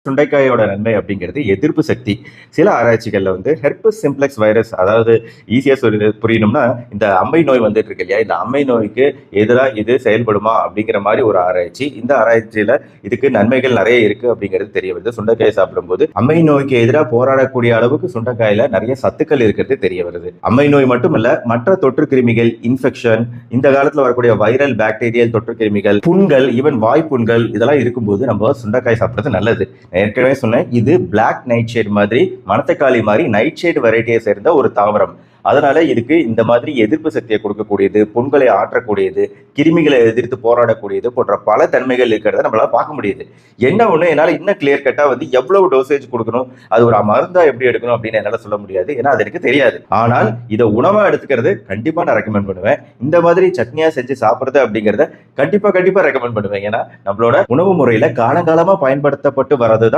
சுண்டைக்காயோட நன்மை அப்படிங்கிறது எதிர்ப்பு சக்தி. சில ஆராய்ச்சிகள்ல வந்து ஹெர்பஸ் சிம்ப்ளெக்ஸ் வைரஸ், அதாவது ஈஸியா சொல்லி புரியணும்னா, இந்த அம்மை நோய் வந்துட்டு இருக்கு இல்லையா, இந்த அம்மை நோய்க்கு எதிரா இது செயல்படுமா அப்படிங்கிற மாதிரி ஒரு ஆராய்ச்சி. இந்த ஆராய்ச்சியில இதுக்கு நன்மைகள் நிறைய இருக்கு அப்படிங்கிறது தெரிய வருது. சுண்டைக்காய் சாப்பிடும்போது அம்மை நோய்க்கு எதிராக போராடக்கூடிய அளவுக்கு சுண்டைக்காயில நிறைய சத்துக்கள் இருக்கிறது தெரிய வருது. அம்மை நோய் மட்டுமல்ல, மற்ற தொற்று கிருமிகள், இன்ஃபெக்ஷன், இந்த காலத்துல வரக்கூடிய வைரல் பாக்டீரியல் தொற்று கிருமிகள், புண்கள், ஈவன் வாய்ப்புண்கள் இதெல்லாம் இருக்கும்போது நம்ம சுண்டைக்காய் சாப்பிடுறது நல்லது. ஏற்கனவே சொன்னேன், இது பிளாக் நைட் ஷேட் மாதிரி, மணத்தக்காளி மாதிரி நைட் ஷேட் வெரைட்டியை சேர்ந்த ஒரு தாவரம். அதனால இதுக்கு இந்த மாதிரி எதிர்ப்பு சக்தியை கொடுக்கக்கூடியது, புண்களை ஆற்றக்கூடியது, கிருமிகளை எதிர்த்து போராடக்கூடியது போன்ற பல தன்மைகள் இருக்கிறத நம்மளால பார்க்க முடியுது. என்ன ஒண்ணு, என்னால இன்னும் கிளியர் கட்டா வந்து எவ்வளவு டோசேஜ் கொடுக்கணும், அது ஒரு மருந்தா எப்படி எடுக்கணும் அப்படின்னு என்னால சொல்ல முடியாது. ஏன்னா அது எனக்கு தெரியாது. ஆனால் இதை உணவா எடுத்துக்கிறது கண்டிப்பா நான் ரெக்கமெண்ட் பண்ணுவேன். இந்த மாதிரி சட்னியா செஞ்சு சாப்பிடுறது அப்படிங்கறத கண்டிப்பா ரெக்கமெண்ட் பண்ணுவேன். ஏன்னா நம்மளோட உணவு முறையில காலங்காலமா பயன்படுத்தப்பட்டு வரதுதான்